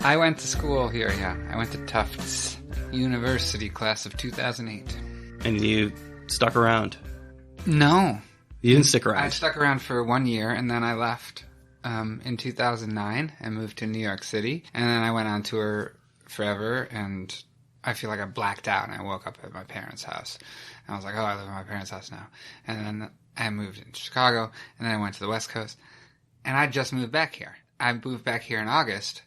I went to school here, yeah. I went to Tufts University, class of 2008. And you stuck around? No. You didn't stick around? I stuck around for 1 year, and then I left in 2009 and moved to New York City. And then I went on tour forever, and I feel like I blacked out, and I woke up at my parents' house. And I was like, oh, I live at my parents' house now. And then I moved into Chicago, and then I went to the West Coast. And I just moved back here. I moved back here in August,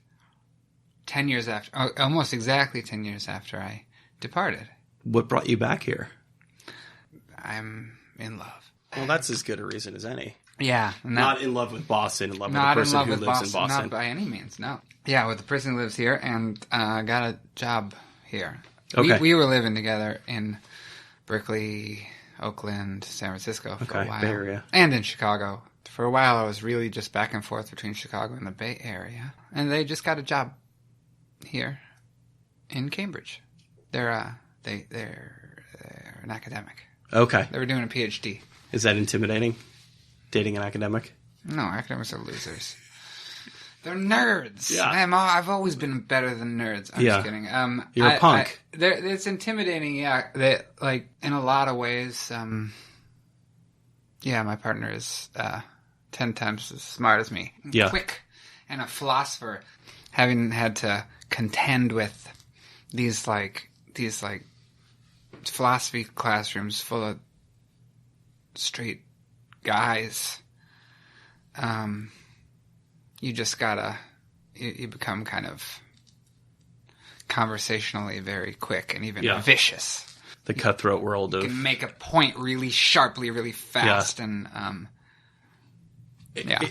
10 years after, almost exactly 10 years after I departed. What brought you back here? I'm in love. Well, that's as good a reason as any. Yeah. Not in love with Boston, in love with the person who lives in Boston. Not by any means, no. Yeah, with the person who lives here, and got a job here. Okay. We were living together in Berkeley, Oakland, San Francisco for a while. Bay Area. And in Chicago. For a while, I was really just back and forth between Chicago and the Bay Area. And they just got a job here in Cambridge. They're an academic. Okay. They were doing a PhD. Is that intimidating? Dating an academic? No, academics are losers. They're nerds. Yeah. I've always been better than nerds. I'm just kidding. You're a punk. It's intimidating, yeah. They, like, in a lot of ways, yeah, my partner is 10 times as smart as me. Yeah. Quick. And a philosopher. Having had to contend with these philosophy classrooms full of straight guys, you just gotta, you become kind of conversationally very quick and even vicious. The cutthroat world of... You can make a point really sharply, really fast, and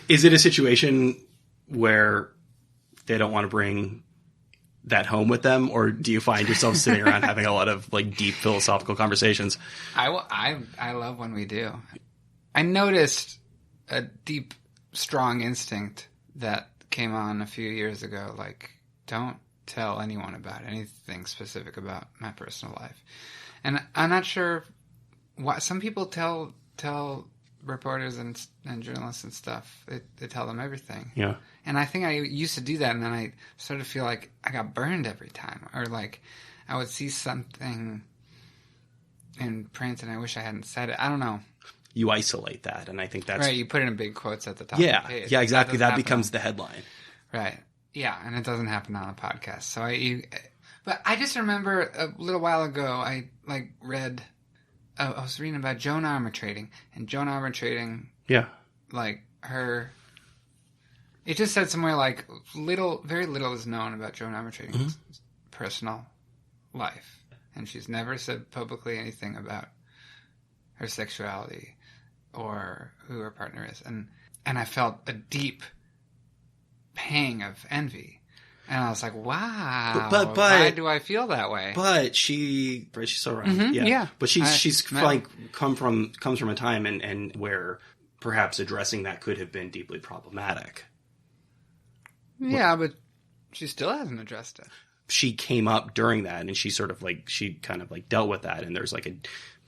Is it a situation where they don't want to bring that home with them, or do you find yourself sitting around having a lot of like deep philosophical conversations? I love when we do. I noticed a deep, strong instinct that came on a few years ago, like, don't tell anyone about anything specific about my personal life. And I'm not sure why some people tell reporters and journalists and stuff. They tell them everything. Yeah. And I think I used to do that, and then I started to feel like I got burned every time. Or like I would see something in print and I wish I hadn't said it. I don't know. You isolate that, and I think that's... Right, you put it in big quotes at the top of the page. Yeah, exactly. That becomes the headline. Right. Yeah, and it doesn't happen on a podcast. So but I just remember a little while ago, I read... I was reading about Joan Armour trading, and Joan Armour trading, like her, it just said somewhere like very little is known about Joan Armour trading's personal life, and she's never said publicly anything about her sexuality or who her partner is, and I felt a deep pang of envy. And I was like, wow, but why do I feel that way? But she's so right. Mm-hmm, yeah. But she's like comes from a time and where perhaps addressing that could have been deeply problematic. Yeah, but she still hasn't addressed it. She came up during that, and she kind of dealt with that, and there's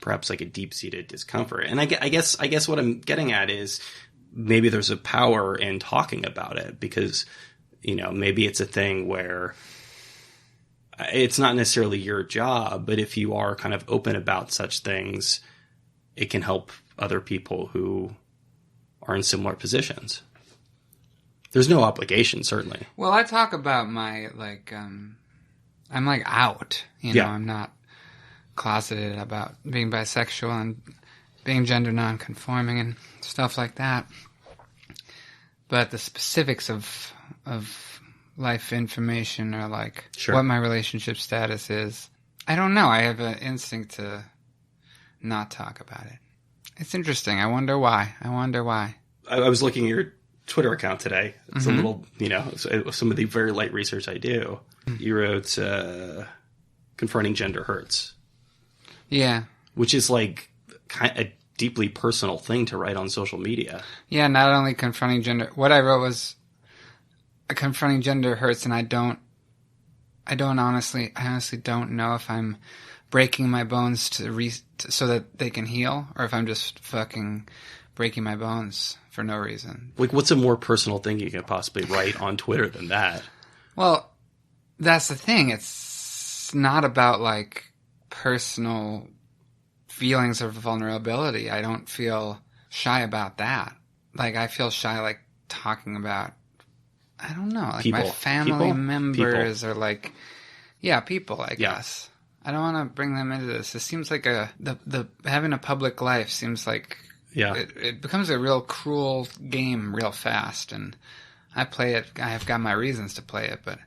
perhaps a deep-seated discomfort. And I guess what I'm getting at is maybe there's a power in talking about it, because maybe it's a thing where it's not necessarily your job, but if you are kind of open about such things, it can help other people who are in similar positions. There's no obligation, certainly. Well, I talk about my, I'm out, I'm not closeted about being bisexual and being gender non-conforming and stuff like that. But the specifics of life information, or what my relationship status is, I don't know. I have an instinct to not talk about it. It's interesting. I wonder why. I was looking at your Twitter account today. It's a little, some of the very light research I do. You wrote, confronting gender hurts. Yeah. Which is a deeply personal thing to write on social media. Yeah, not only confronting gender. What I wrote was confronting gender hurts, and I honestly don't know if I'm breaking my bones so that they can heal, or if I'm just fucking breaking my bones for no reason. What's a more personal thing you could possibly write on Twitter than that? Well, that's the thing. It's not about like personal feelings of vulnerability. I don't feel shy about that. Like I feel shy like talking about, I don't know, like People. my family members or like, yeah, people, I guess. I don't want to bring them into this. It seems like the having a public life seems like it becomes a real cruel game real fast, and I play it. I have got my reasons to play it, but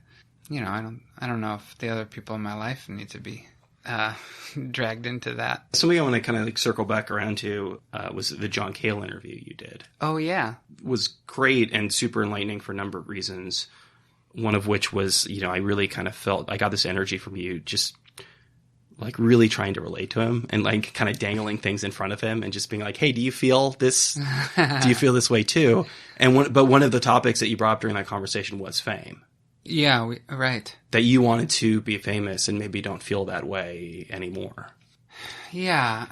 you know, I don't know if the other people in my life need to be dragged into that. Something I want to kind of like circle back around to was the John Cale interview you did. Oh yeah, was great and super enlightening for a number of reasons. One of which was, you know, I really kind of felt I got this energy from you, just like really trying to relate to him and like kind of dangling things in front of him and just being like, hey, do you feel this? Do you feel this way too? And but one of the topics that you brought up during that conversation was fame. Yeah, right. That you wanted to be famous and maybe don't feel that way anymore. Yeah.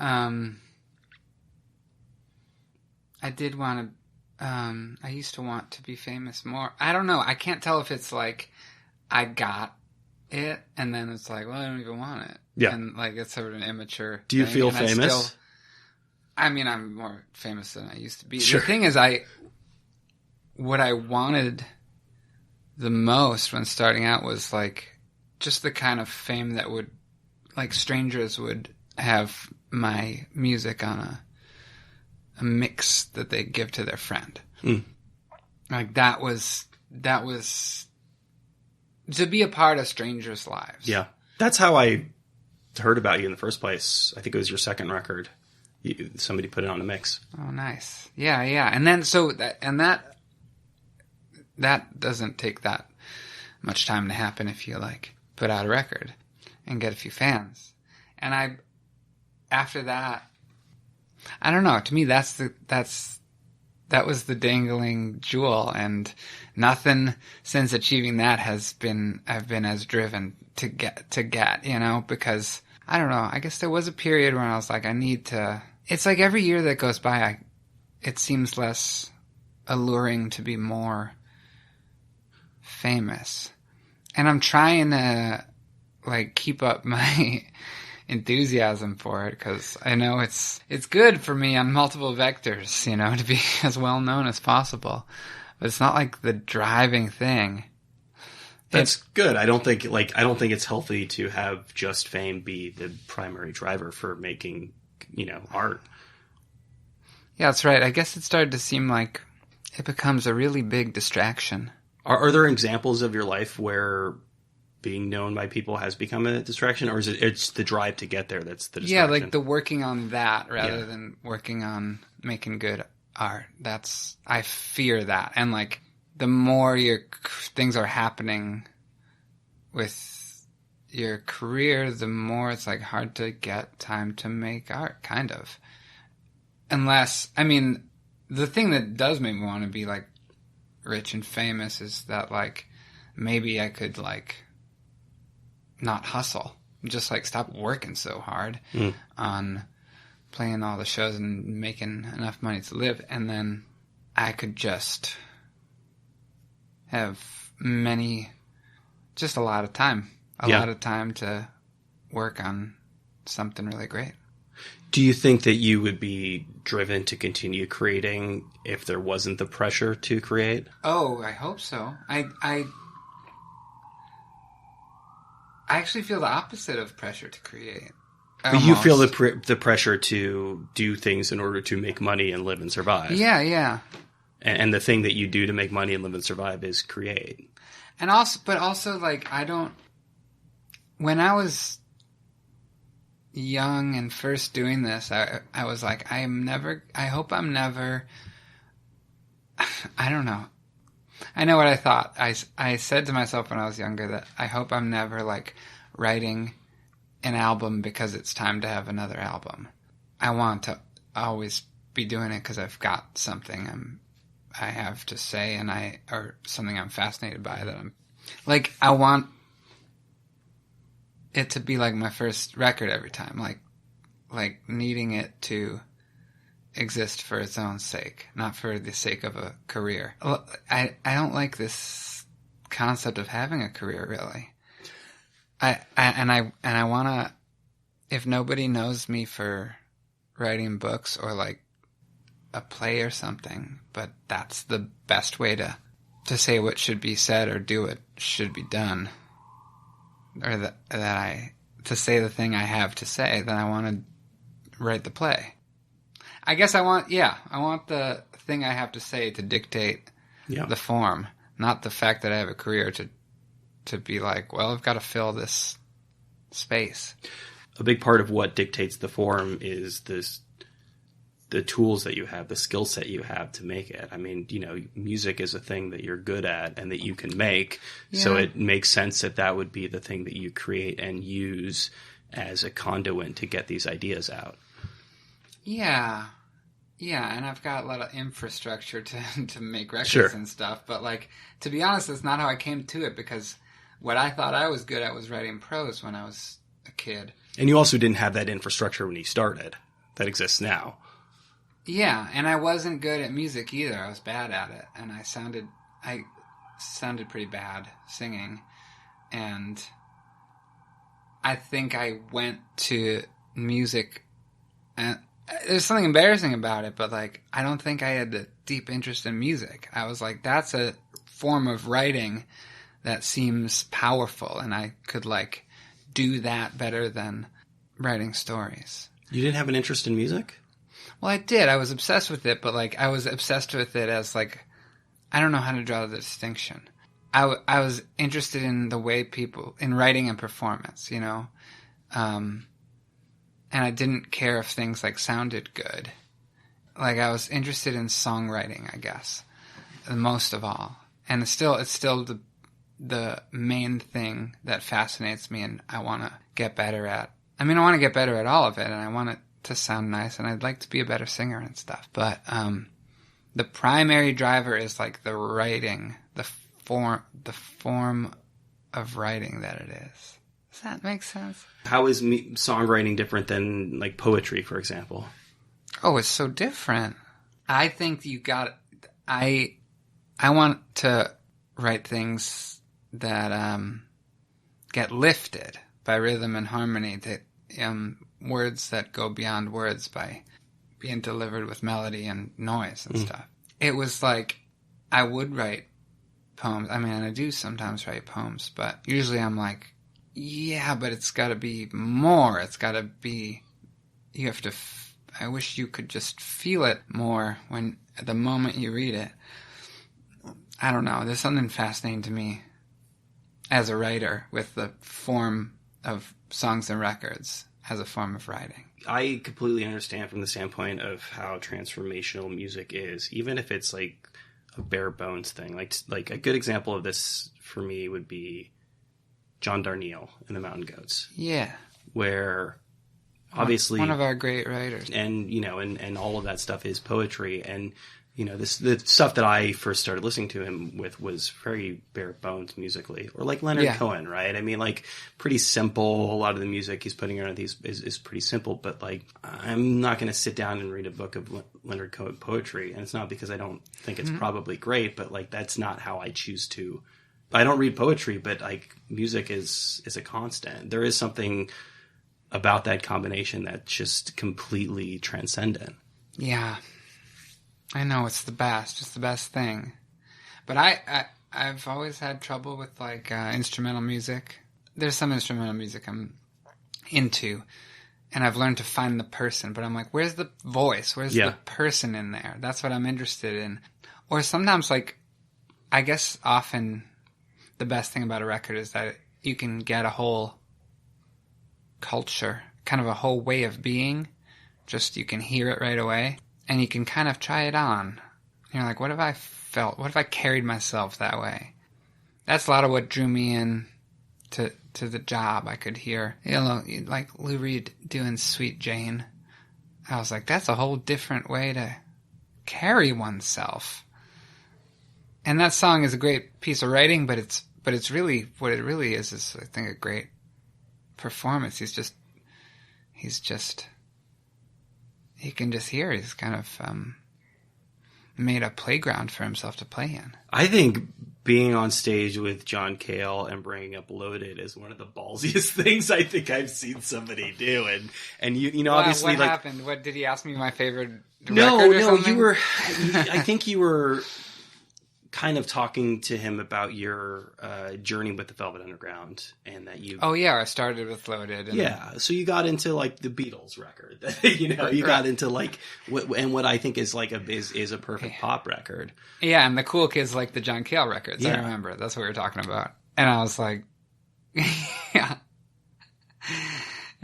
I did want to, I used to want to be famous more. I don't know. I can't tell if it's like I got it and then it's like, well, I don't even want it. Yeah. And like it's sort of an immature Do you thing. feel And famous? I mean, I'm more famous than I used to be. Sure. The thing is, what I wanted the most when starting out was like just the kind of fame that would, like strangers would have my music on a mix that they give to their friend. Mm. Like that was to be a part of strangers' lives. Yeah. That's how I heard about you in the first place. I think it was your second record. Somebody put it on a mix. Oh, nice. Yeah, yeah. And then that doesn't take that much time to happen if you like put out a record and get a few fans. And after that, I don't know. To me, that was the dangling jewel, and nothing since achieving that I've been as driven to get, you know, because I don't know. I guess there was a period when I was like, I need to. It's like every year that goes by, it seems less alluring to be more famous, and I'm trying to like keep up my enthusiasm for it because I know it's good for me on multiple vectors, you know, to be as well known as possible. But it's not like the driving thing. That's good. I don't think it's healthy to have just fame be the primary driver for making, you know, art. Yeah, that's right. I guess it started to seem like it becomes a really big distraction. Are there examples of your life where being known by people has become a distraction, or is it's the drive to get there that's the distraction? Yeah, like the working on that rather than working on making good art. I fear that. And like the more things are happening with your career, the more it's like hard to get time to make art, kind of. Unless, I mean, the thing that does make me want to be like rich and famous is that like maybe I could like not hustle, just like stop working so hard on playing all the shows and making enough money to live, and then I could just have just a lot of time to work on something really great. Do you think that you would be driven to continue creating if there wasn't the pressure to create? Oh, I hope so. I actually feel the opposite of pressure to create. But you feel the pressure to do things in order to make money and live and survive. Yeah, yeah. And the thing that you do to make money and live and survive is create. And also, like, when I was young and first doing this, I was like, I hope I'm never, I don't know. I know what I thought. I said to myself when I was younger that I hope I'm never like writing an album because it's time to have another album. I want to always be doing it because I've got something I have to say or something I'm fascinated by that I'm like, I want it to be like my first record every time, like needing it to exist for its own sake, not for the sake of a career. I don't like this concept of having a career, really. I want to, if nobody knows me for writing books or like a play or something, but that's the best way to say what should be said or do what should be done, or to say the thing I have to say, then I want to write the play. I guess I want the thing I have to say to dictate the form, not the fact that I have a career to be like, well, I've got to fill this space. A big part of what dictates the form is the tools that you have, the skill set you have to make it. I mean, music is a thing that you're good at and that you can make. Yeah. So it makes sense that would be the thing that you create and use as a conduit to get these ideas out. Yeah. Yeah, and I've got a lot of infrastructure to make records and stuff. But, like, to be honest, that's not how I came to it, because what I thought I was good at was writing prose when I was a kid. And you also didn't have that infrastructure when you started that exists now. Yeah, and I wasn't good at music either. I was bad at it, and I sounded pretty bad singing. And I think I went to music, and there's something embarrassing about it, but like, I don't think I had a deep interest in music. I was like, that's a form of writing that seems powerful, and I could like do that better than writing stories. You didn't have an interest in music? Well, I did. I was obsessed with it, but like, I was obsessed with it as like, I don't know how to draw the distinction. I was interested in the way people, in writing and performance, and I didn't care if things like sounded good. Like, I was interested in songwriting, I guess, most of all. And it's still the main thing that fascinates me, and I want to get better at. I mean, I want to get better at all of it, and I want it to sound nice, and I'd like to be a better singer and stuff. But the primary driver is like the writing, the form of writing that it is. Does that make sense? How is songwriting different than like poetry, for example? Oh, it's so different. I think I want to write things that get lifted by rhythm and harmony, that words that go beyond words by being delivered with melody and noise and stuff. It was like, I would write poems. I mean, I do sometimes write poems, but usually I'm like, yeah, but it's got to be more. It's got to be, you have to, I wish you could just feel it more when, at the moment you read it. I don't know. There's something fascinating to me as a writer with the form of songs and records as a form of writing. I completely understand from the standpoint of how transformational music is, even if it's like a bare bones thing. Like a good example of this for me would be John Darnielle in the Mountain Goats. Yeah. Where obviously one of our great writers. And and all of that stuff is poetry, and the stuff that I first started listening to him with was very bare bones musically, or like Leonard Cohen, right? I mean, like, pretty simple. A lot of the music he's putting around these is pretty simple, but like, I'm not going to sit down and read a book of Leonard Cohen poetry, and it's not because I don't think it's probably great, but like, that's not how I choose to. I don't read poetry, but like, music is a constant. There is something about that combination that's just completely transcendent. Yeah. I know, it's the best. It's the best thing. But I've always had trouble with like instrumental music. There's some instrumental music I'm into, and I've learned to find the person. But I'm like, where's the voice? Where's the person in there? That's what I'm interested in. Or sometimes, like, I guess often the best thing about a record is that you can get a whole culture, kind of a whole way of being. Just, you can hear it right away. And you can kind of try it on. You're like, what if I felt? What if I carried myself that way? That's a lot of what drew me in to the job. I could hear, like Lou Reed doing Sweet Jane. I was like, that's a whole different way to carry oneself. And that song is a great piece of writing, but it's really, what it really is I think a great performance. You can just hear he's kind of made a playground for himself to play in. I think being on stage with John Cale and bringing up Loaded is one of the ballsiest things I think I've seen somebody do. And you know, obviously, what like, happened? What did he ask me? My favorite no, record or something? you were. I think you were kind of talking to him about your journey with the Velvet Underground, and that you. Oh yeah, I started with Loaded. And... so you got into like the Beatles record. You know, you got into like what I think is like is a perfect pop record. Yeah, and the Cool Kids like the John Cale records. Yeah. I remember that's what we were talking about, and I was like, yeah,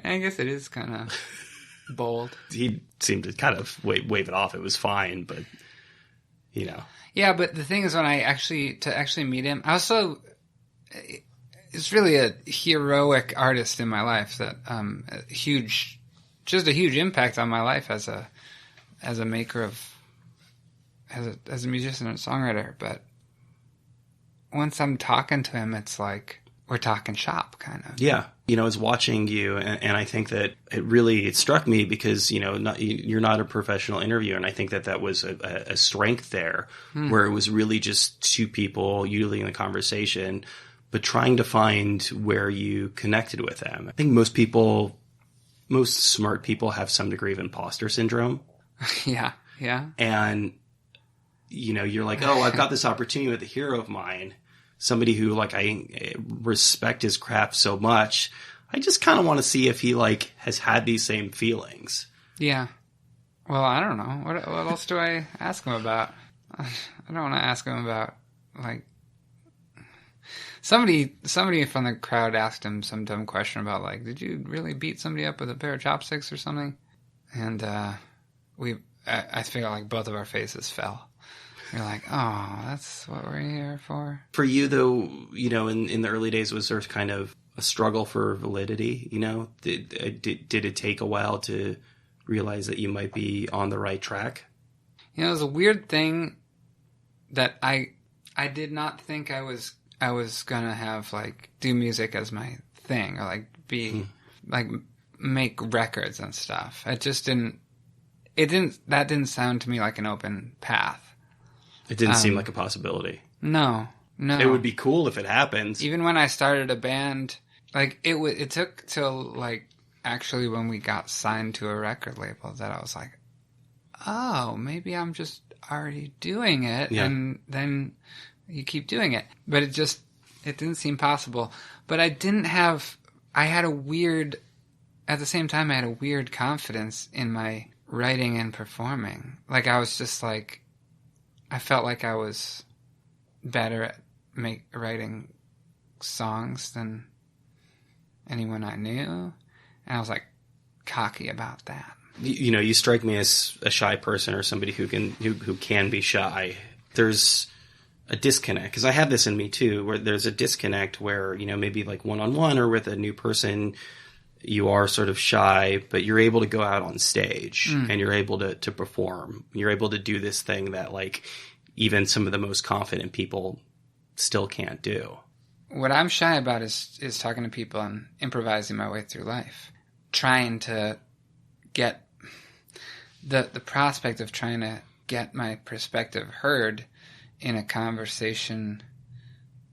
I guess it is kind of bold. He seemed to kind of wave it off. It was fine, but you know. Yeah, but the thing is, when I actually meet him, I also, it's really a heroic artist in my life that, a huge impact on my life as a maker of, as a musician and musician-songwriter. But once I'm talking to him, it's like we're talking shop, kind of. Yeah. You know, I was watching you, and I think that it struck me because, you know, you're not a professional interviewer, and I think that was a strength there, where it was really just two people, you leading the conversation, but trying to find where you connected with them. I think most smart people have some degree of imposter syndrome. Yeah. And, you know, you're like, oh, I've got this opportunity with a hero of mine. Somebody who, like, I respect his craft so much. I just kind of want to see if he, like, has had these same feelings. Yeah. Well, I don't know. What else do I ask him about? I don't want to ask him about, like... Somebody from the crowd asked him some dumb question about, like, did you really beat somebody up with a pair of chopsticks or something? And I feel like both of our faces fell. You're like, oh, that's what we're here for. For you, though, you know, in the early days, was there kind of a struggle for validity? You know, did it take a while to realize that you might be on the right track? You know, it was a weird thing that I did not think I was gonna have, like, do music as my thing, or like be like make records and stuff. It just didn't sound to me like an open path. It didn't seem like a possibility. No. It would be cool if it happens. Even when I started a band, like, it took till, like, actually when we got signed to a record label that I was like, oh, maybe I'm just already doing it. Yeah. And then you keep doing it. But it didn't seem possible. But at the same time, I had a weird confidence in my writing and performing. Like, I was just like, I felt like I was better at writing songs than anyone I knew. And I was, like, cocky about that. You know, you strike me as a shy person, or somebody who can be shy. There's a disconnect, because I have this in me too, where there's a disconnect where, you know, maybe like one-on-one or with a new person, you are sort of shy, but you're able to go out on stage and you're able to perform. You're able to do this thing that, like, even some of the most confident people still can't do. What I'm shy about is talking to people and improvising my way through life. Trying to get the prospect of trying to get my perspective heard in a conversation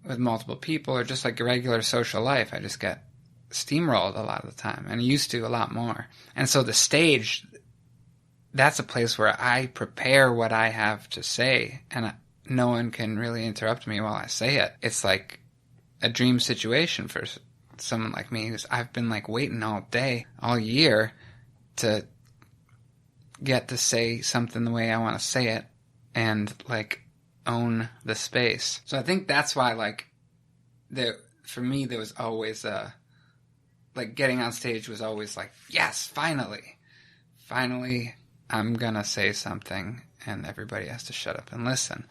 with multiple people, or just like a regular social life. I just get steamrolled a lot of the time, and used to a lot more. And so the stage, that's a place where I prepare what I have to say, and no one can really interrupt me while I say it. It's like a dream situation for someone like me, who's I've been, like, waiting all day, all year, to get to say something the way I want to say it, and, like, own the space. So I think that's why, like, for me, there was always like, getting on stage was always like, yes, finally, I'm gonna say something, and everybody has to shut up and listen.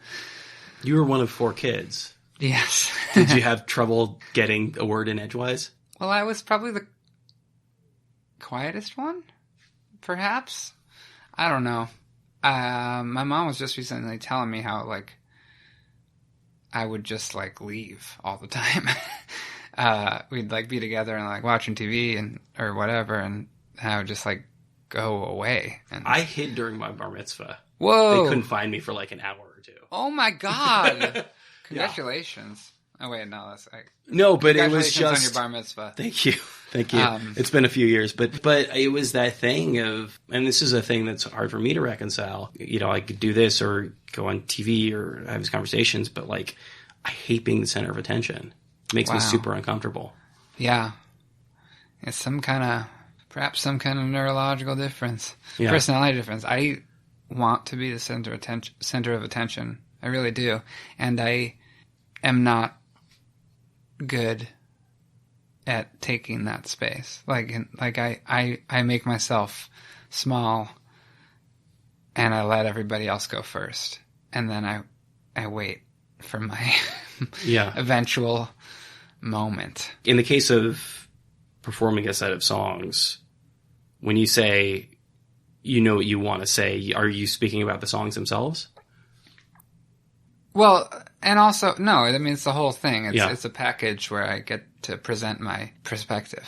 You were one of 4 kids. Yes. Did you have trouble getting a word in edgewise? Well, I was probably the quietest one, perhaps. I don't know. My mom was just recently telling me how, like, I would just, like, leave all the time. We'd, like, be together and, like, watching TV or whatever, and I would just, like, go away. And I hid during my bar mitzvah. Whoa! They couldn't find me for, like, an hour or two. Oh my God! Congratulations. Oh, wait, no, that's... No, but it was Congratulations on just... your bar mitzvah. Thank you. It's been a few years, but it was that thing of, and this is a thing that's hard for me to reconcile. You know, I could do this or go on TV or have these conversations, but like, I hate being the center of attention. It makes me super uncomfortable. Yeah. It's perhaps some kind of neurological difference, Yeah. personality difference. I want to be the center of attention. I really do. And I am not good at taking that space. Like I make myself small and I let everybody else go first. And then I wait for my eventual moment. In the case of performing a set of songs, when you say you know what you want to say, are you speaking about the songs themselves? Well, and also, no, I mean, it's the whole thing. It's a package where I get to present my perspective.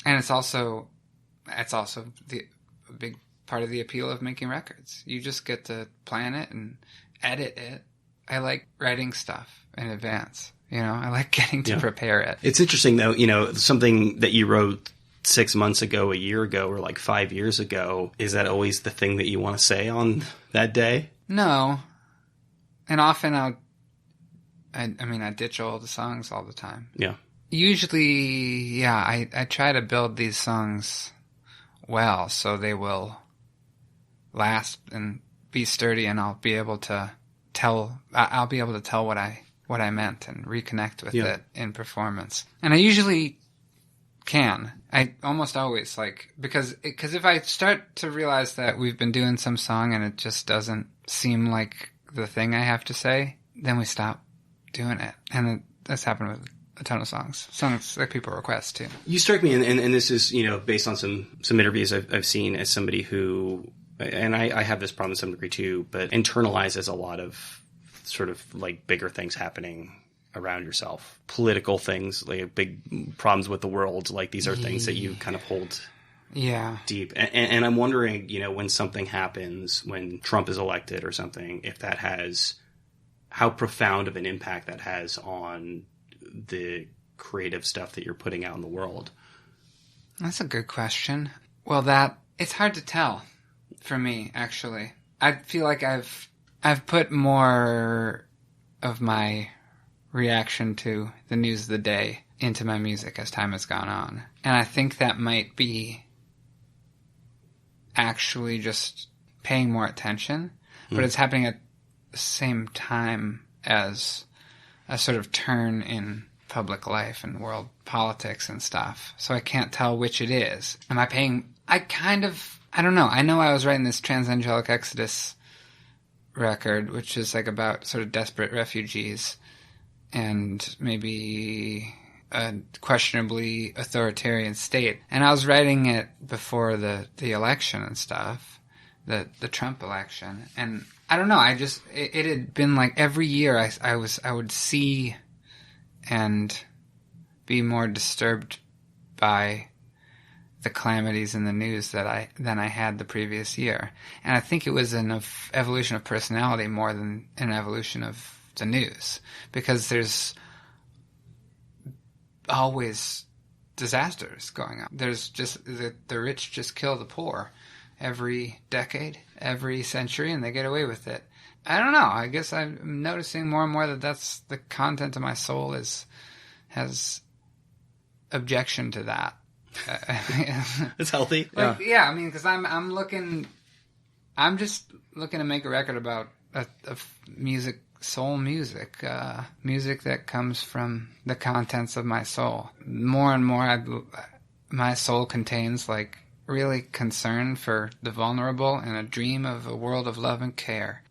And it's also the big part of the appeal of making records. You just get to plan it and edit it. I like writing stuff in advance. You know, I like getting to prepare it. It's interesting, though, you know, something that you wrote 6 months ago, a year ago, or like 5 years ago, is that always the thing that you want to say on that day? No. And often I ditch all the songs all the time. Yeah. Usually, I try to build these songs well so they will last and be sturdy, and I'll be able to tell what I meant and reconnect with it in performance. And I usually can. I almost always, because if I start to realize that we've been doing some song and it just doesn't seem like the thing I have to say, then we stop doing it. And that's happened with a ton of songs that people request too. You strike me, and this is, you know, based on some interviews I've seen, as somebody who, and I have this problem to some degree too, but internalizes a lot of sort of like bigger things happening around yourself, political things, like big problems with the world. Like, these are things that you kind of hold deep. And I'm wondering, you know, when something happens, when Trump is elected or something, if that has, how profound of an impact that has on the creative stuff that you're putting out in the world. That's a good question. Well, it's hard to tell for me, actually. I feel like I've put more of my reaction to the news of the day into my music as time has gone on. And I think that might be actually just paying more attention, but it's happening at the same time as a sort of turn in public life and world politics and stuff. So I can't tell which it is. I don't know. I know I was writing this Transangelic Exodus record, which is like about sort of desperate refugees and maybe a questionably authoritarian state. And I was writing it before the election and stuff, the Trump election. And I don't know, it had been like every year I would see and be more disturbed by the calamities in the news than I had the previous year. And I think it was an evolution of personality more than an evolution of the news, because there's always disasters going on. There's just the rich just kill the poor every decade, every century, and they get away with it. I don't know. I guess I'm noticing more and more that that's the content of my soul has objection to that. It's healthy. I mean, because I'm just looking to make a record about music, soul music, music that comes from the contents of my soul. More and more, my soul contains like really concern for the vulnerable and a dream of a world of love and care.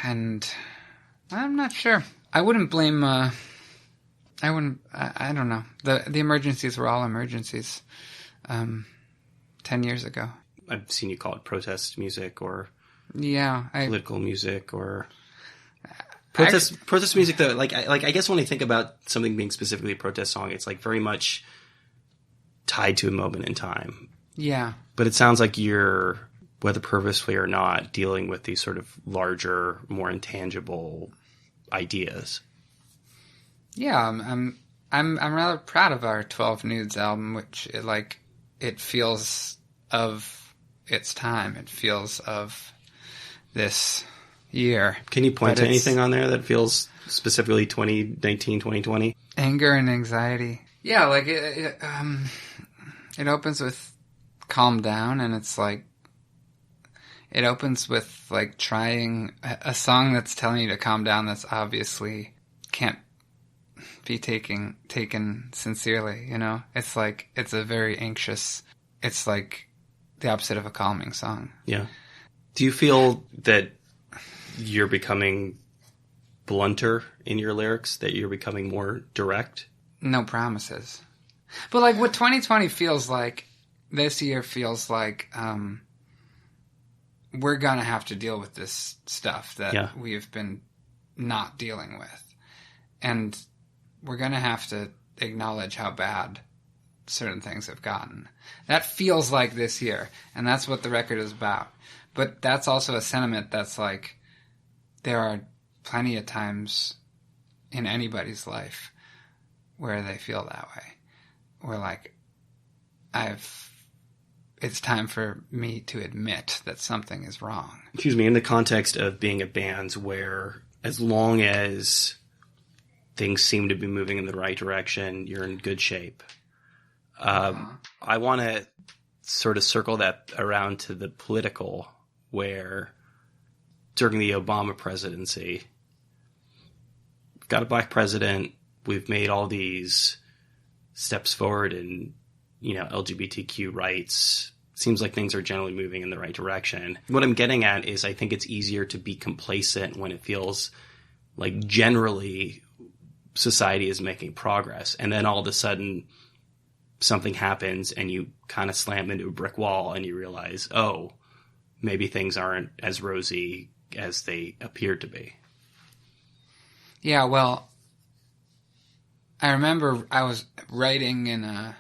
And I'm not sure. I wouldn't blame. I don't know. The emergencies were all emergencies 10 years ago. I've seen you call it protest music or political music or protest music. Though, I guess when I think about something being specifically a protest song, it's like very much tied to a moment in time. Yeah. But it sounds like you're, whether purposefully or not, dealing with these sort of larger, more intangible ideas. Yeah, I'm rather proud of our 12 Nudes album, which it feels of its time. It feels of this year. Can you point to anything on there that feels specifically 2019, 2020? Anger and anxiety. Yeah, like it opens with Calm Down, and it's like it opens with like trying a song that's telling you to calm down, that's obviously can't be taken sincerely, you know? It's like it's a very anxious, it's like the opposite of a calming song. Yeah. Do you feel that you're becoming blunter in your lyrics, that you're becoming more direct? No promises. But like what 2020 feels like, this year feels like we're going to have to deal with this stuff that we've been not dealing with. And we're going to have to acknowledge how bad certain things have gotten. That feels like this year, and that's what the record is about. But that's also a sentiment that's like, there are plenty of times in anybody's life where they feel that way. Where like, it's time for me to admit that something is wrong. Excuse me, in the context of being a band where as long as things seem to be moving in the right direction, you're in good shape. I want to sort of circle that around to the political, where during the Obama presidency, we've got a black president, we've made all these steps forward in, LGBTQ rights. Seems like things are generally moving in the right direction. What I'm getting at is I think it's easier to be complacent when it feels like generally society is making progress. And then all of a sudden something happens and you kind of slam into a brick wall and you realize, oh, maybe things aren't as rosy as they appear to be. Yeah, well, I remember I was writing in a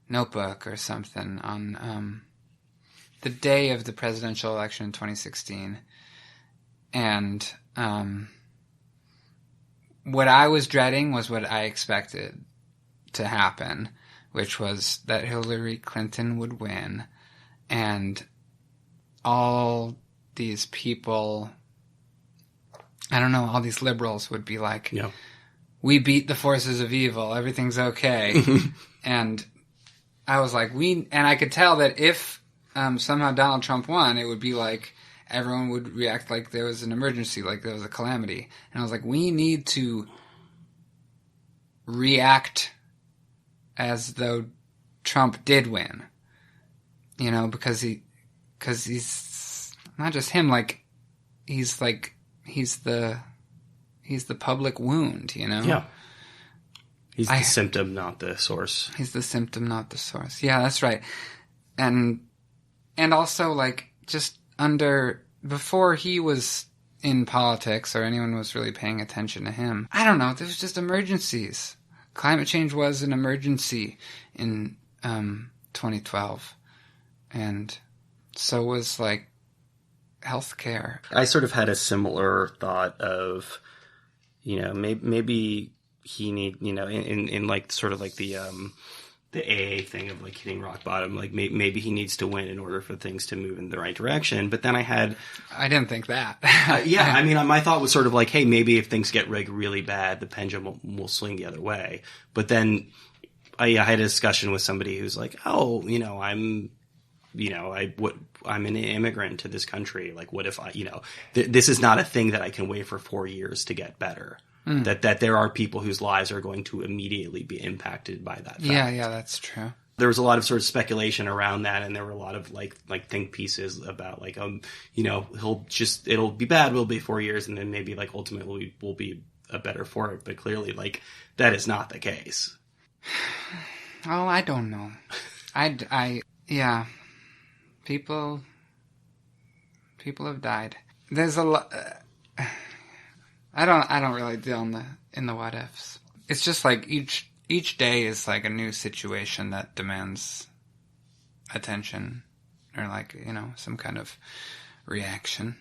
notebook or something on the day of the presidential election in 2016. And what I was dreading was what I expected to happen, which was that Hillary Clinton would win, and all these people, I don't know, all these liberals would be like, we beat the forces of evil, everything's okay. And I was like, and I could tell that if somehow Donald Trump won, it would be like everyone would react like there was an emergency, like there was a calamity. And I was like, we need to react as though Trump did win, because he's not just him, like he's the public wound, Yeah. He's the symptom, not the source. He's the symptom, not the source. Yeah, that's right. And also, like, just before he was in politics or anyone was really paying attention to him, I don't know, there was just emergencies. Climate change was an emergency in 2012. And so was, like, healthcare. I sort of had a similar thought of, maybe he need, in like sort of like the AA thing of like hitting rock bottom, like maybe he needs to win in order for things to move in the right direction. But then I didn't think that. I mean, my thought was sort of like, hey, maybe if things get like really bad, the pendulum will swing the other way. But then I had a discussion with somebody who's like, oh, I'm an immigrant to this country. Like, what if this is not a thing that I can wait for 4 years to get better. That there are people whose lives are going to immediately be impacted by that fact. Yeah, that's true. There was a lot of sort of speculation around that, and there were a lot of like think pieces about like it'll be bad, will be 4 years, and then maybe like ultimately we'll be better for it. But clearly, like that is not the case. Oh, I don't know. Yeah, people have died. There's a lot. I don't really deal in the what ifs. It's just like each day is like a new situation that demands attention or like, some kind of reaction.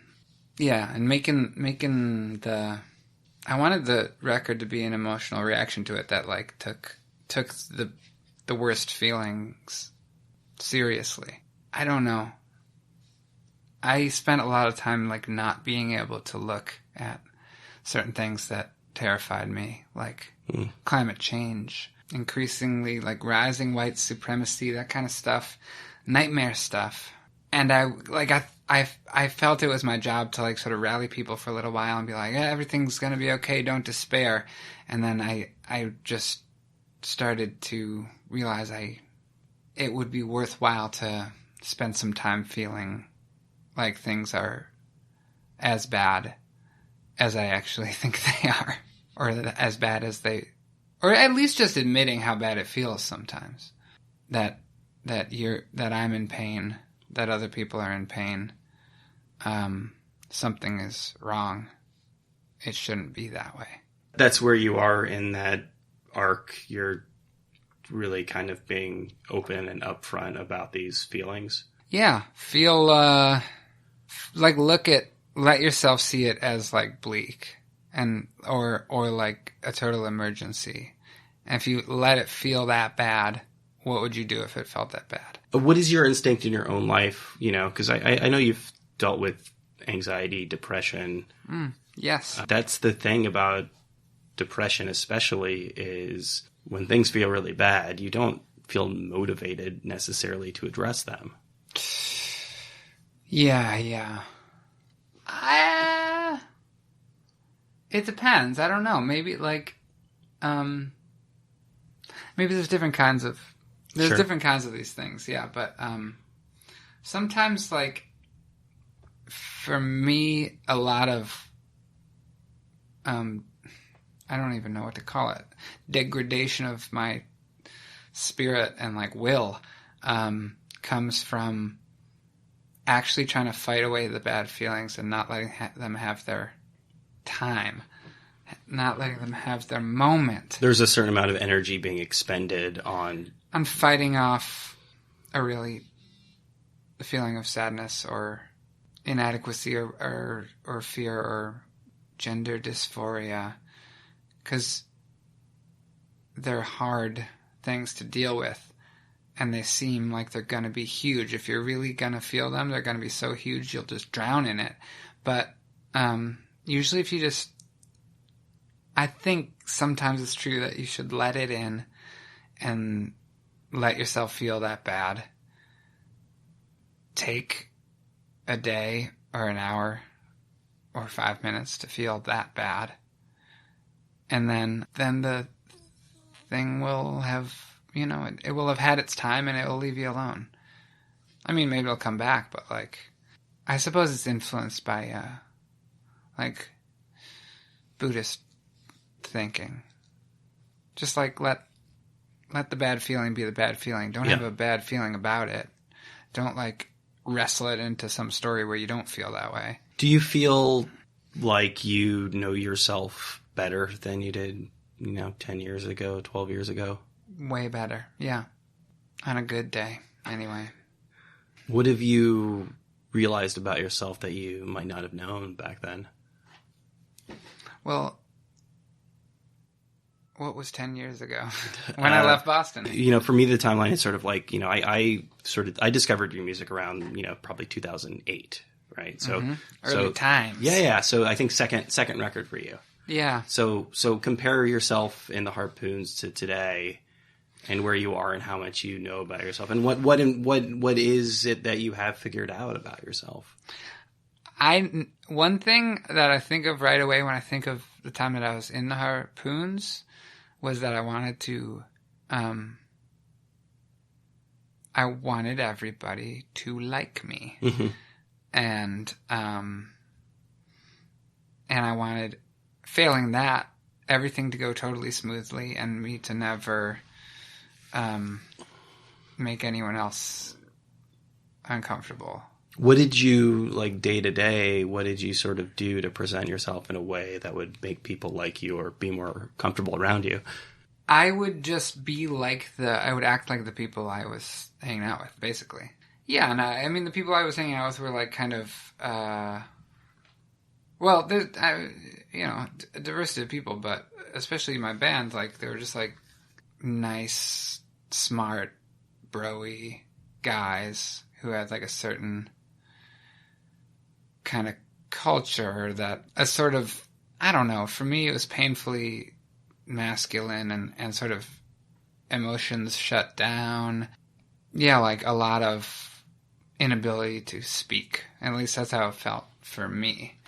Yeah, and making the I wanted the record to be an emotional reaction to it that like took the worst feelings seriously. I don't know. I spent a lot of time like not being able to look at certain things that terrified me, like climate change, increasingly like rising white supremacy, that kind of stuff, nightmare stuff. And I felt it was my job to like sort of rally people for a little while and be like, yeah, everything's going to be okay, don't despair. And then I just started to realize it would be worthwhile to spend some time feeling like things are as bad as I actually think they are, or as bad as they, or at least just admitting how bad it feels sometimes. That I'm in pain, that other people are in pain. Something is wrong. It shouldn't be that way. That's where you are in that arc. You're really kind of being open and upfront about these feelings. Yeah, feel like let yourself see it as like bleak and or like a total emergency. And if you let it feel that bad, what would you do if it felt that bad? What is your instinct in your own life? You know, because I know you've dealt with anxiety, depression. Yes. That's the thing about depression especially, is when things feel really bad, you don't feel motivated necessarily to address them. Yeah. It depends. I don't know. Maybe like, maybe there's different kinds of these things. Yeah. But, sometimes like for me, a lot of, I don't even know what to call it, degradation of my spirit and like will, comes from actually trying to fight away the bad feelings and not letting them have their time, not letting them have their moment. There's a certain amount of energy being expended on fighting off a feeling of sadness or inadequacy or fear or gender dysphoria, because they're hard things to deal with. And they seem like they're going to be huge. If you're really going to feel them, they're going to be so huge you'll just drown in it. But usually if you just... I think sometimes it's true that you should let it in and let yourself feel that bad. Take a day or an hour or 5 minutes to feel that bad. And then the thing will have... You know, it will have had its time and it will leave you alone. I mean, maybe it'll come back, but like, I suppose it's influenced by, like, Buddhist thinking. Just like, let the bad feeling be the bad feeling. Don't have a bad feeling about it. Don't like wrestle it into some story where you don't feel that way. Do you feel like you know yourself better than you did, 10 years ago, 12 years ago? Way better, yeah. On a good day, anyway. What have you realized about yourself that you might not have known back then? Well, what was 10 years ago when I left Boston? For me, the timeline is sort of like, I discovered your music around, probably 2008, right? So early times. Yeah. So I think second record for you. Yeah. So compare yourself in the Harpoons to today, and where you are and how much you know about yourself, and what is it that you have figured out about yourself? One thing that I think of right away when I think of the time that I was in the Harpoons was that I wanted to, I wanted everybody to like me. Mm-hmm. And I wanted, failing that, everything to go totally smoothly and me to never make anyone else uncomfortable. What did you, like, day to day, what did you sort of do to present yourself in a way that would make people like you or be more comfortable around you? I would just be I would act like the people I was hanging out with, basically. Yeah, and I mean, the people I was hanging out with were like kind of, Well, a diversity of people, but especially my band, like, they were just, like, nice, smart, bro-y guys who had, like, a certain kind of culture that a sort of, I don't know, for me it was painfully masculine and sort of emotions shut down. Yeah, like a lot of inability to speak. At least that's how it felt for me.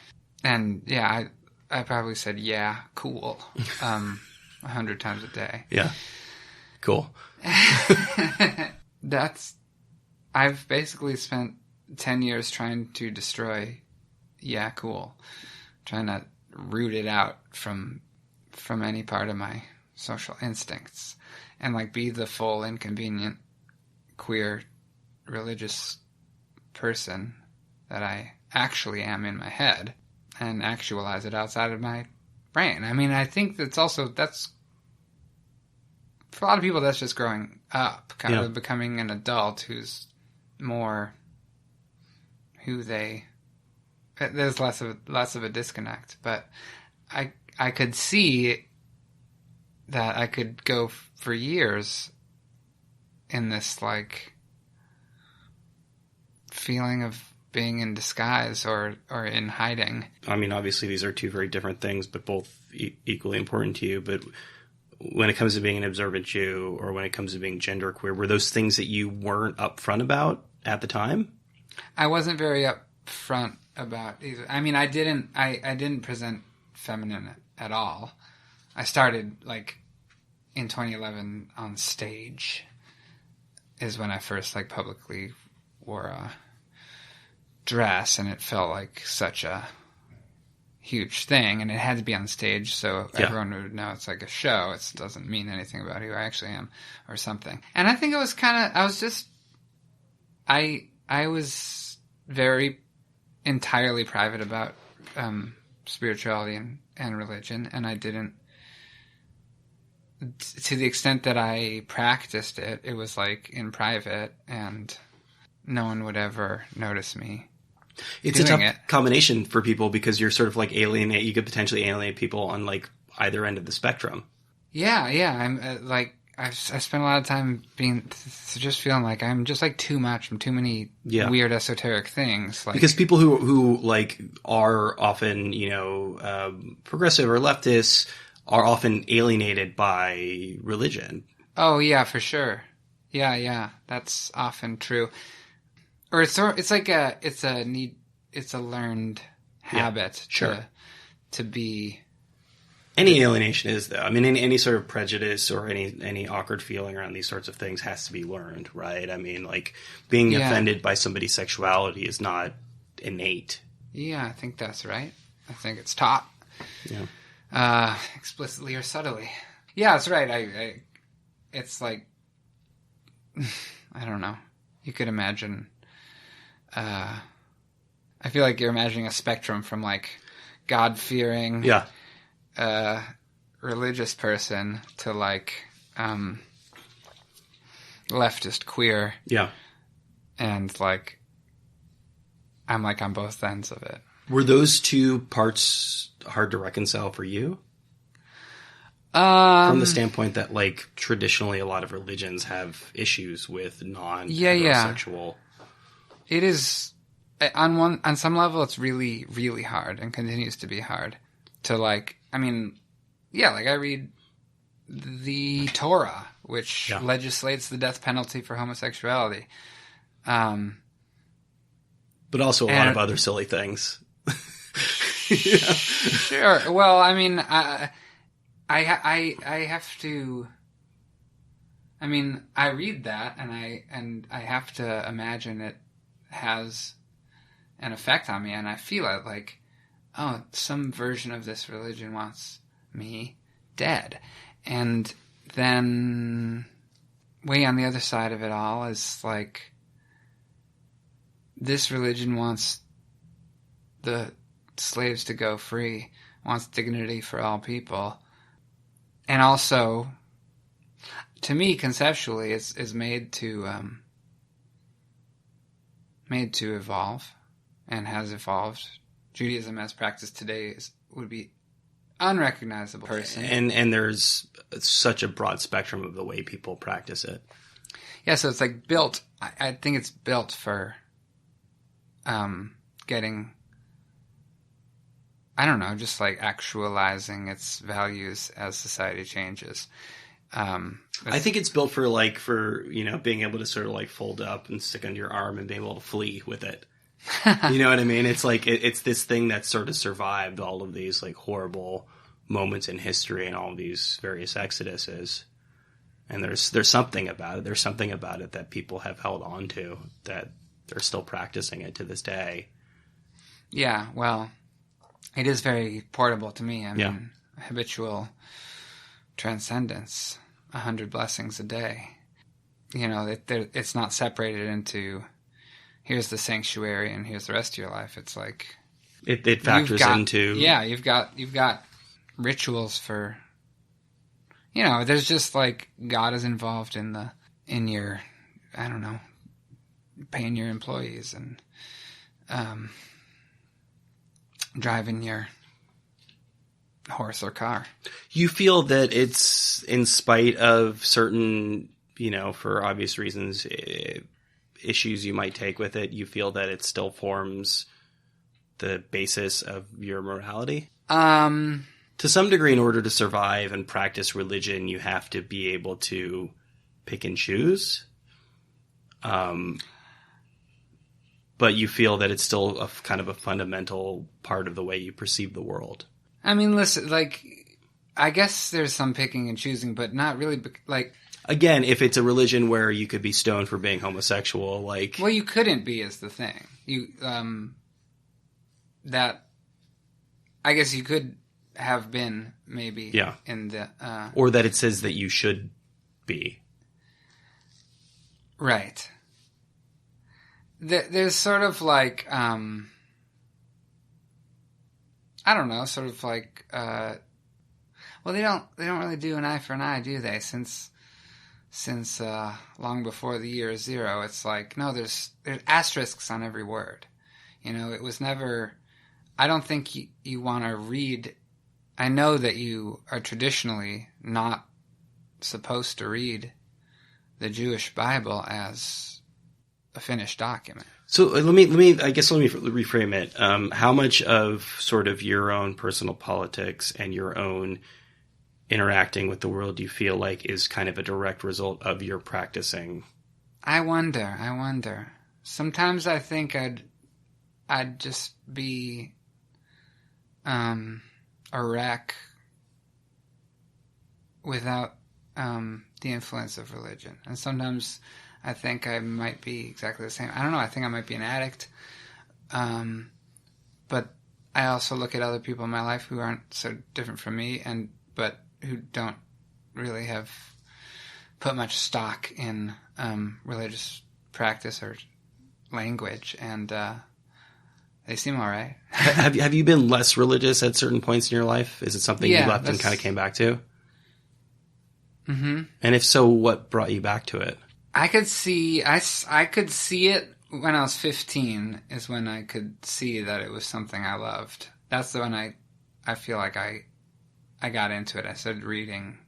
And yeah, I probably said, yeah, cool, 100 times a day. Yeah. Cool. I've basically spent 10 years trying to destroy yeah, cool. Trying to root it out from any part of my social instincts. And, like, be the full, inconvenient, queer, religious person that I actually am in my head and actualize it outside of my brain. I mean, I think that's for a lot of people, that's just growing up, kind of becoming an adult who's more who they... There's less of a disconnect, but I could see that I could go for years in this, like, feeling of being in disguise or in hiding. I mean, obviously these are two very different things, but both equally important to you. But when it comes to being an observant Jew or when it comes to being genderqueer, were those things that you weren't upfront about at the time? I wasn't very upfront about either. I mean, I didn't present feminine at all. I started, like, in 2011 on stage is when I first, like, publicly wore a dress, and it felt like such a huge thing, and it had to be on stage so everyone would know it's like a show. It doesn't mean anything about who I actually am or something. And I think it was I was very entirely private about spirituality and religion, and I didn't, to the extent that I practiced it, it was like in private, and no one would ever notice me. It's a tough combination for people because you're sort of like you could potentially alienate people on, like, either end of the spectrum. Yeah. I'm I spent a lot of time just feeling like I'm just, like, too much from too many weird esoteric things. Like, because people who like are often, progressive or leftists are often alienated by religion. Oh yeah, for sure. Yeah, that's often true. Or it's a learned habit to be. Any alienation is, though. I mean, any sort of prejudice or any awkward feeling around these sorts of things has to be learned, right? I mean, like, being offended by somebody's sexuality is not innate. Yeah, I think that's right. I think it's taught. Yeah. Explicitly or subtly. Yeah, that's right. It's like, I don't know. You could imagine, I feel like you're imagining a spectrum from, like, God-fearing... Yeah. Religious person to, like, leftist queer. Yeah. And, like, I'm, like, on both ends of it. Were those two parts hard to reconcile for you? From the standpoint that, like, traditionally a lot of religions have issues with non-heterosexual... It is, on some level, it's really, really hard and continues to be hard to, like... I mean, like, I read the Torah, which legislates the death penalty for homosexuality. But also a lot of other silly things. Sure. Well, I mean, I have to... I mean, I read that, and I have to imagine it has an effect on me, and I feel it, like... Oh, some version of this religion wants me dead. And then way on the other side of it all is, like, this religion wants the slaves to go free, wants dignity for all people. And also, to me, conceptually, is made to evolve, and has evolved Judaism as practiced today would be unrecognizable person. And there's such a broad spectrum of the way people practice it. Yeah, so it's like built. I think it's built for getting, I don't know, just like actualizing its values as society changes. I think it's built for being able to sort of like fold up and stick under your arm and being able to flee with it. You know what I mean? It's like it's this thing that sort of survived all of these like horrible moments in history and all of these various exoduses. And there's something about it. There's something about it that people have held on to, that they're still practicing it to this day. Yeah, well, it is very portable to me. I mean, habitual transcendence, 100 blessings a day. You know, it's not separated into here's the sanctuary and here's the rest of your life. It's like it factors into you've got rituals for, you know, there's just like God is involved in your, I don't know, paying your employees and driving your horse or car. You feel that it's in spite of certain, you know, for obvious reasons, issues you might take with it, you feel that it still forms the basis of your morality? To some degree, in order to survive and practice religion, you have to be able to pick and choose. But you feel that it's still a kind of a fundamental part of the way you perceive the world. I mean, listen, like, I guess there's some picking and choosing, but not really, like... Again, if it's a religion where you could be stoned for being homosexual, like... Well, you couldn't be, is the thing. I guess you could have been, maybe, in the... or that it says that you should be. Right. There's sort of like... I don't know, sort of like, well, they don't really do an eye for an eye, do they? Since long before the year zero, it's like, no, there's asterisks on every word. You know, it was never, I don't think you want to read, I know that you are traditionally not supposed to read the Jewish Bible as a finished document. So let me reframe it. How much of sort of your own personal politics and your own interacting with the world do you feel like is kind of a direct result of your practicing? I wonder. Sometimes I think I'd just be a wreck without the influence of religion. And sometimes I think I might be exactly the same. I don't know. I think I might be an addict. But I also look at other people in my life who aren't so different from me, but who don't really have put much stock in religious practice or language, and they seem all right. Have you been less religious at certain points in your life? Is it something you left and kind of came back to? Mm-hmm. And if so, what brought you back to it? I could see it when I was 15 is when I could see that it was something I loved. That's the when I feel like I got into it. I started reading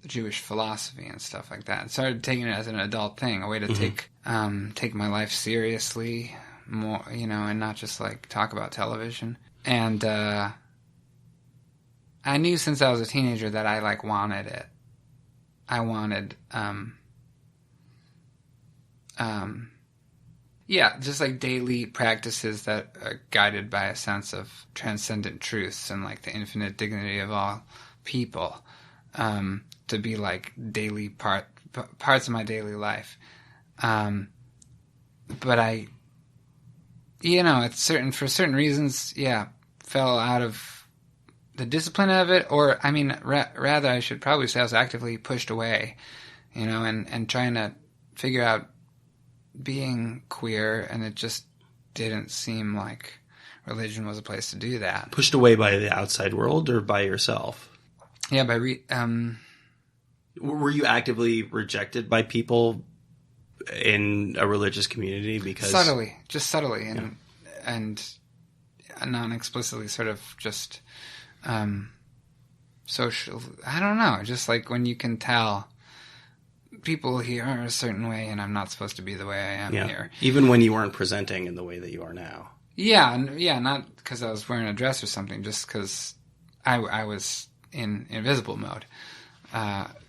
Jewish philosophy and stuff like that. I started taking it as an adult thing, a way to take my life seriously more, you know, and not just like talk about television. And I knew since I was a teenager that I like wanted it. I wanted just like daily practices that are guided by a sense of transcendent truths and like the infinite dignity of all people, to be like daily parts of my daily life. But I, you know, for certain reasons, fell out of the discipline of it, or I mean, rather I should probably say I was actively pushed away, you know, and trying to figure out being queer, and it just didn't seem like religion was a place to do that. Pushed away by the outside world or by yourself? Yeah, were you actively rejected by people in a religious community? Because subtly, and non-explicitly sort of just social. I don't know. Just like when you can tell people here are a certain way, and I'm not supposed to be the way I am here. Even when you weren't presenting in the way that you are now. Yeah, not because I was wearing a dress or something, just because I was in invisible mode,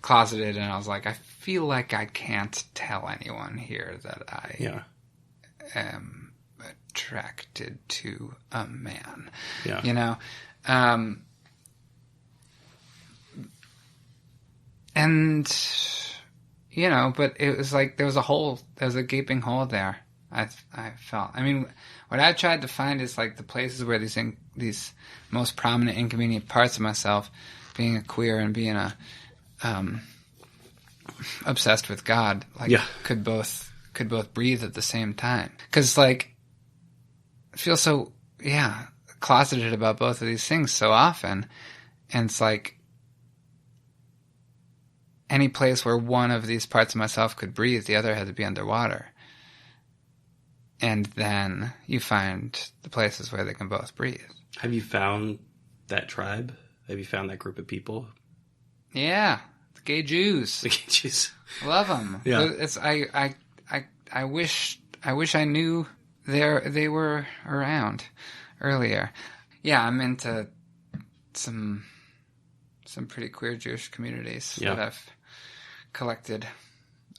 closeted, and I was like, I feel like I can't tell anyone here that I am attracted to a man. Yeah. You know? And, you know, but it was like there was a gaping hole there. I felt. I mean, what I tried to find is like the places where these most prominent, inconvenient parts of myself, being a queer and being a obsessed with God, like could both breathe at the same time. Because like I feel so closeted about both of these things so often, and it's like any place where one of these parts of myself could breathe, the other had to be underwater. And then you find the places where they can both breathe. Have you found that tribe? Have you found that group of people? Yeah, the gay Jews. The gay Jews. Love them. Yeah. It's I wish I knew they were around earlier. Yeah, I'm into some pretty queer Jewish communities that I've collected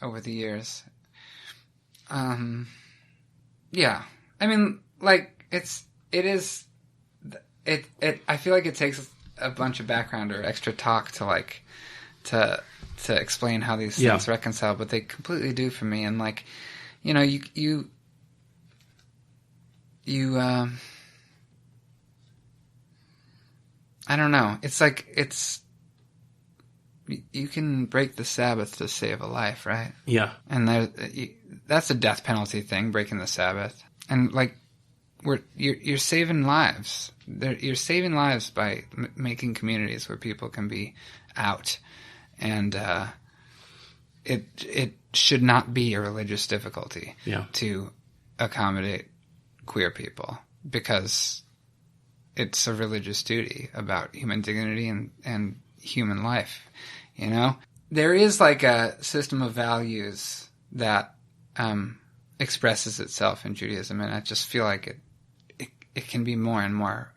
over the years. Yeah. I mean, like, it I feel like it takes a bunch of background or extra talk to explain how these things reconcile, but they completely do for me. And like, you know, you I don't know. It's like, you can break the Sabbath to save a life, right? Yeah. And that's a death penalty thing, breaking the Sabbath. And like, you're saving lives. You're saving lives by making communities where people can be out, and it should not be a religious difficulty to accommodate queer people, because it's a religious duty about human dignity and human life. You know, there is like a system of values that expresses itself in Judaism, and I just feel like it can be more and more,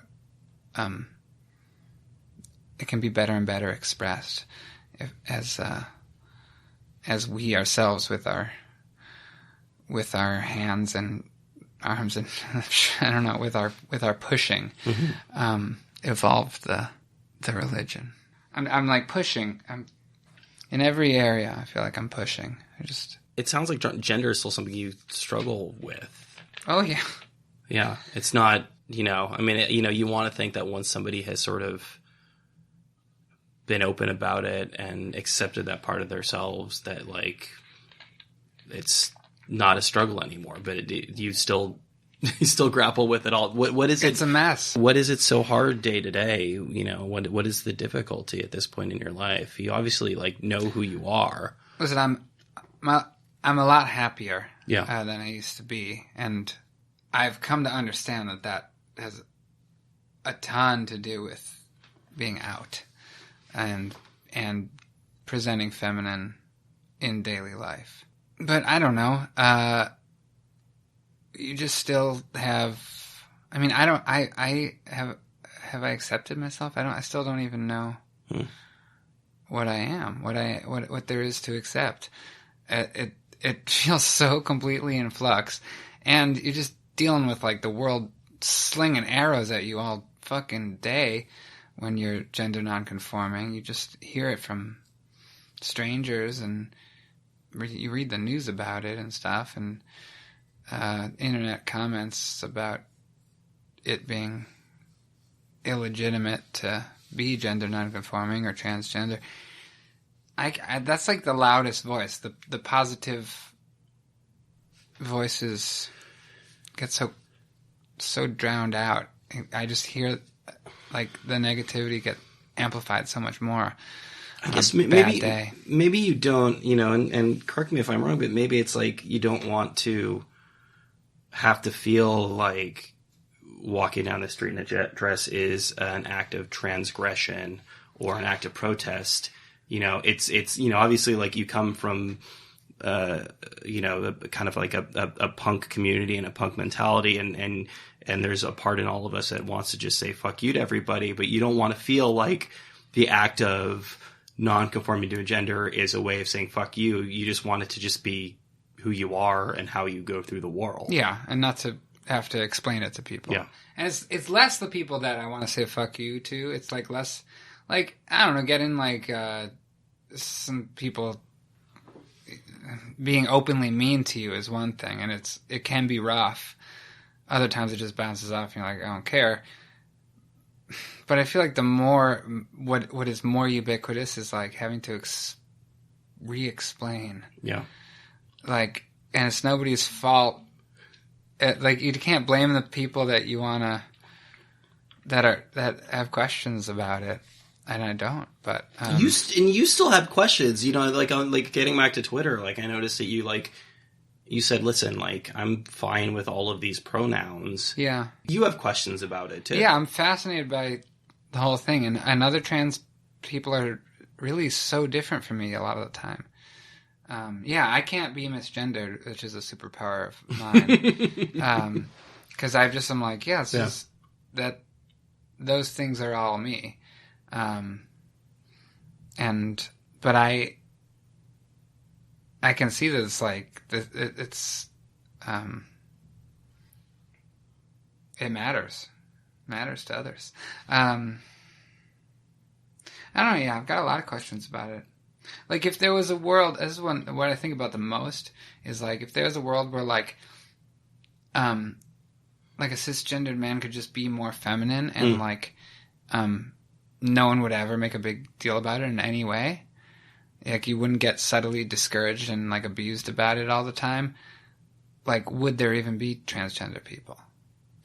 it can be better and better expressed as we ourselves with our hands and arms and I don't know, with our pushing, evolved the religion. I'm like pushing. I'm in every area. I feel like I'm pushing. It sounds like gender is still something you struggle with. Oh yeah. Yeah. It's not, you know, I mean, you know, you want to think that once somebody has sort of been open about it and accepted that part of themselves, that like, it's not a struggle anymore, but you still grapple with it all. What is it? It's a mess. What is it so hard day to day? You know, what is the difficulty at this point in your life? You obviously like know who you are. Listen, I'm a lot happier than I used to be, and I've come to understand that has a ton to do with being out and presenting feminine in daily life. But I don't know. You just still have. I mean, I have I accepted myself? I still don't even know what I am. What there is to accept. It feels so completely in flux, and you're just dealing with like the world slinging arrows at you all fucking day when you're gender nonconforming. You just hear it from strangers, and you read the news about it and stuff, and internet comments about it being illegitimate to be gender nonconforming or transgender. That's like the loudest voice. The positive voices get so drowned out. I just hear like the negativity get amplified so much more. I guess maybe you don't, you know, and correct me if I'm wrong, but maybe it's like you don't want to have to feel like walking down the street in a dress is an act of transgression or an act of protest. It's obviously like you come from kind of like a punk community and a punk mentality, and there's a part in all of us that wants to just say fuck you to everybody, but you don't want to feel like the act of non-conforming to a gender is a way of saying fuck you. You just want it to just be who you are and how you go through the world. Yeah, and not to have to explain it to people. Yeah. And it's less the people that I want to say fuck you to. It's like less, like, I don't know, getting like some people being openly mean to you is one thing, and it can be rough. Other times it just bounces off and you're like, I don't care. But I feel like the more, what is more ubiquitous is like having to re-explain. Yeah. Like, and it's nobody's fault. Like, you can't blame the people that you wanna, that have questions about it, and I don't. But you still have questions, like on like getting back to Twitter. Like I noticed that you said, listen, like I'm fine with all of these pronouns. Yeah, you have questions about it too. Yeah, I'm fascinated by the whole thing, and other trans people are really so different from me a lot of the time. I can't be misgendered, which is a superpower of mine. Because I'm like, those things are all me. But I can see that it's like, it matters to others. I don't know. Yeah, I've got a lot of questions about it. Like, if there was a world, this is what I think about the most, is like, if there was a world where like a cisgendered man could just be more feminine and like, no one would ever make a big deal about it in any way. Like, you wouldn't get subtly discouraged and like abused about it all the time. Like, would there even be transgender people?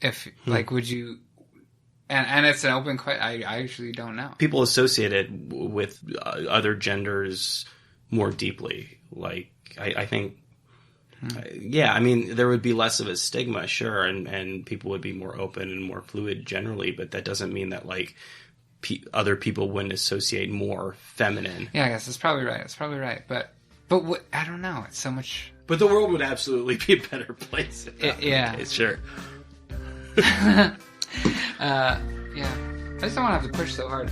If like, would you? And it's an open question. I actually don't know. People associate it with other genders more deeply. Like, I think, I mean, there would be less of a stigma, sure, and people would be more open and more fluid generally, but that doesn't mean that, like, other people wouldn't associate more feminine. Yeah, I guess it's probably right. But what, I don't know. It's so much... But the world would absolutely be a better place. Sure. I just don't want to have to push so hard.